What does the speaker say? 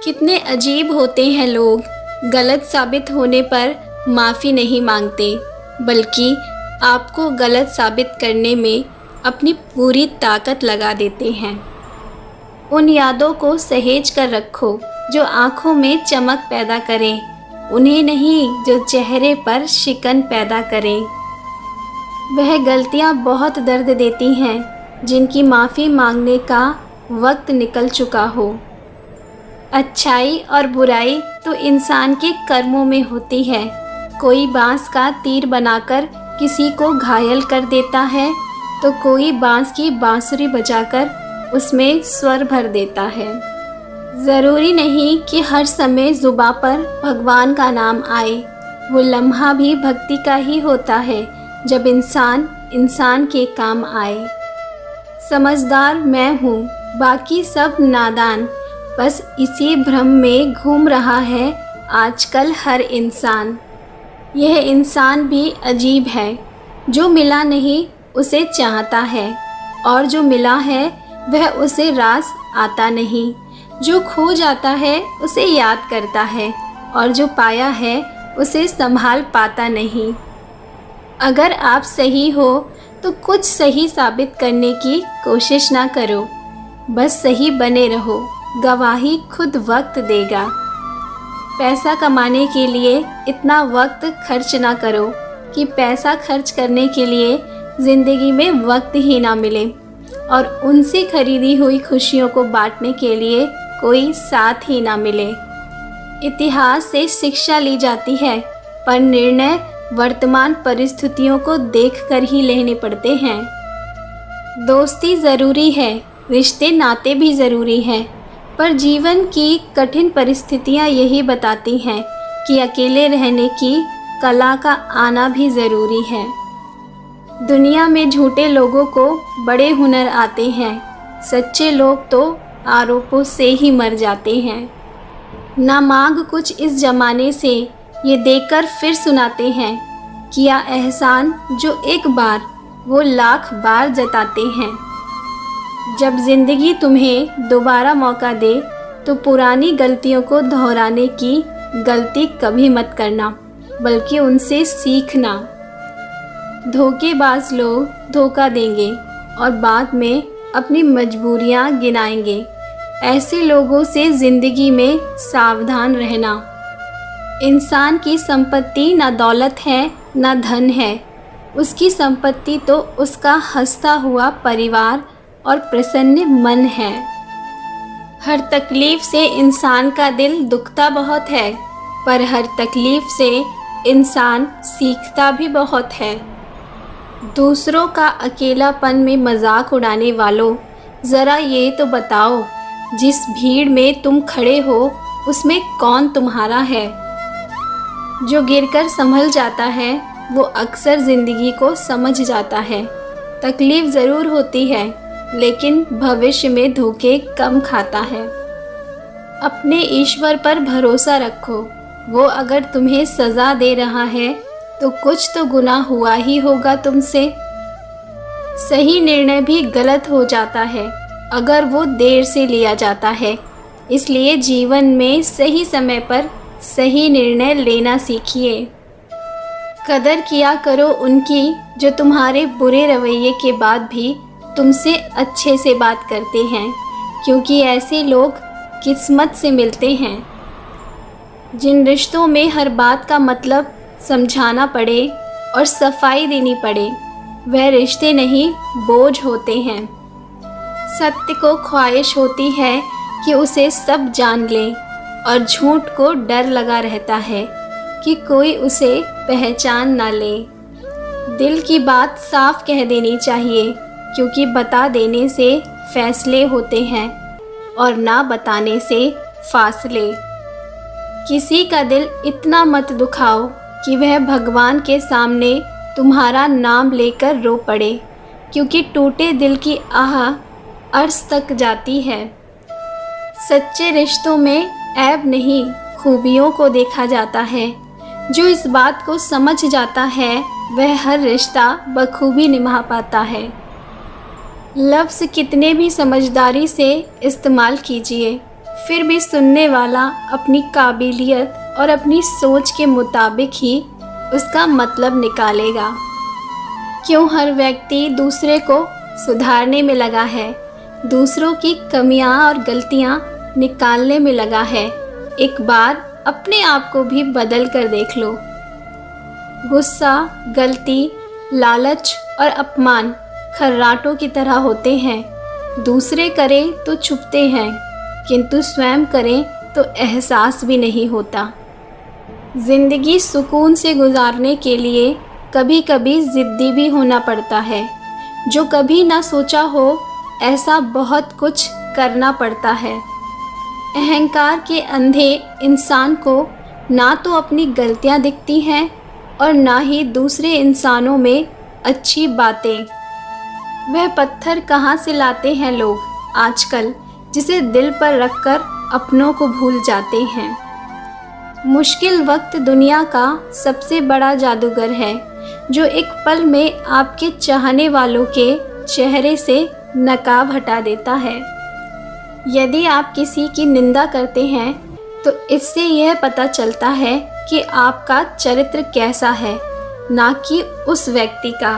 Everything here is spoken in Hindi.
कितने अजीब होते हैं लोग। गलत साबित होने पर माफ़ी नहीं मांगते, बल्कि आपको गलत साबित करने में अपनी पूरी ताकत लगा देते हैं। उन यादों को सहेज कर रखो जो आँखों में चमक पैदा करें, उन्हें नहीं जो चेहरे पर शिकन पैदा करें। वह गलतियाँ बहुत दर्द देती हैं जिनकी माफ़ी मांगने का वक्त निकल चुका हो। अच्छाई और बुराई तो इंसान के कर्मों में होती है। कोई बांस का तीर बनाकर किसी को घायल कर देता है, तो कोई बांस की बांसुरी बजाकर उसमें स्वर भर देता है। ज़रूरी नहीं कि हर समय ज़ुबां पर भगवान का नाम आए। वो लम्हा भी भक्ति का ही होता है जब इंसान के काम आए। समझदार मैं हूँ, बाकी सब नादान, बस इसी भ्रम में घूम रहा है आजकल हर इंसान। यह इंसान भी अजीब है, जो मिला नहीं उसे चाहता है, और जो मिला है वह उसे रास आता नहीं। जो खो जाता है उसे याद करता है, और जो पाया है उसे संभाल पाता नहीं। अगर आप सही हो तो कुछ सही साबित करने की कोशिश ना करो, बस सही बने रहो, गवाही खुद वक्त देगा। पैसा कमाने के लिए इतना वक्त खर्च ना करो कि पैसा खर्च करने के लिए ज़िंदगी में वक्त ही ना मिले, और उनसे खरीदी हुई खुशियों को बांटने के लिए कोई साथ ही ना मिले। इतिहास से शिक्षा ली जाती है, पर निर्णय वर्तमान परिस्थितियों को देखकर ही लेने पड़ते हैं। दोस्ती ज़रूरी है, रिश्ते नाते भी ज़रूरी हैं, पर जीवन की कठिन परिस्थितियाँ यही बताती हैं कि अकेले रहने की कला का आना भी ज़रूरी है। दुनिया में झूठे लोगों को बड़े हुनर आते हैं, सच्चे लोग तो आरोपों से ही मर जाते हैं। ना मांग कुछ इस ज़माने से, ये देकर फिर सुनाते हैं, किया एहसान जो एक बार वो लाख बार जताते हैं। जब ज़िंदगी तुम्हें दोबारा मौका दे तो पुरानी गलतियों को दोहराने की गलती कभी मत करना, बल्कि उनसे सीखना। धोखेबाज लोग धोखा देंगे और बाद में अपनी मजबूरियां गिनाएंगे। ऐसे लोगों से ज़िंदगी में सावधान रहना। इंसान की संपत्ति ना दौलत है ना धन है, उसकी संपत्ति तो उसका हंसता हुआ परिवार और प्रसन्न मन है। हर तकलीफ़ से इंसान का दिल दुखता बहुत है, पर हर तकलीफ़ से इंसान सीखता भी बहुत है। दूसरों का अकेलापन में मजाक उड़ाने वालों, ज़रा ये तो बताओ, जिस भीड़ में तुम खड़े हो उसमें कौन तुम्हारा है। जो गिरकर संभल जाता है वो अक्सर ज़िंदगी को समझ जाता है। तकलीफ़ ज़रूर होती है, लेकिन भविष्य में धोखे कम खाता है। अपने ईश्वर पर भरोसा रखो, वो अगर तुम्हें सज़ा दे रहा है तो कुछ तो गुनाह हुआ ही होगा तुमसे। सही निर्णय भी गलत हो जाता है अगर वो देर से लिया जाता है, इसलिए जीवन में सही समय पर सही निर्णय लेना सीखिए। कदर किया करो उनकी जो तुम्हारे बुरे रवैये के बाद भी तुमसे अच्छे से बात करते हैं, क्योंकि ऐसे लोग किस्मत से मिलते हैं। जिन रिश्तों में हर बात का मतलब समझाना पड़े और सफाई देनी पड़े, वह रिश्ते नहीं बोझ होते हैं। सत्य को ख्वाहिश होती है कि उसे सब जान लें, और झूठ को डर लगा रहता है कि कोई उसे पहचान ना ले। दिल की बात साफ कह देनी चाहिए, क्योंकि बता देने से फैसले होते हैं और ना बताने से फासले। किसी का दिल इतना मत दुखाओ कि वह भगवान के सामने तुम्हारा नाम लेकर रो पड़े, क्योंकि टूटे दिल की आह अर्श तक जाती है। सच्चे रिश्तों में ऐब नहीं, खूबियों को देखा जाता है। जो इस बात को समझ जाता है वह हर रिश्ता बखूबी निभा पाता है। लफ्ज़ कितने भी समझदारी से इस्तेमाल कीजिए, फिर भी सुनने वाला अपनी काबिलियत और अपनी सोच के मुताबिक ही उसका मतलब निकालेगा। क्यों हर व्यक्ति दूसरे को सुधारने में लगा है, दूसरों की कमियां और गलतियां निकालने में लगा है। एक बार अपने आप को भी बदल कर देख लो। गुस्सा, गलती, लालच और अपमान खर्राटों की तरह होते हैं। दूसरे करें तो छुपते हैं, किंतु स्वयं करें तो एहसास भी नहीं होता। ज़िंदगी सुकून से गुजारने के लिए कभी कभी ज़िद्दी भी होना पड़ता है। जो कभी ना सोचा हो ऐसा बहुत कुछ करना पड़ता है। अहंकार के अंधे इंसान को ना तो अपनी गलतियां दिखती हैं और ना ही दूसरे इंसानों में अच्छी बातें। वह पत्थर कहाँ से लाते हैं लोग आजकल, जिसे दिल पर रखकर अपनों को भूल जाते हैं। मुश्किल वक्त दुनिया का सबसे बड़ा जादूगर है, जो एक पल में आपके चाहने वालों के चेहरे से नकाब हटा देता है। यदि आप किसी की निंदा करते हैं तो इससे यह पता चलता है कि आपका चरित्र कैसा है, ना कि उस व्यक्ति का।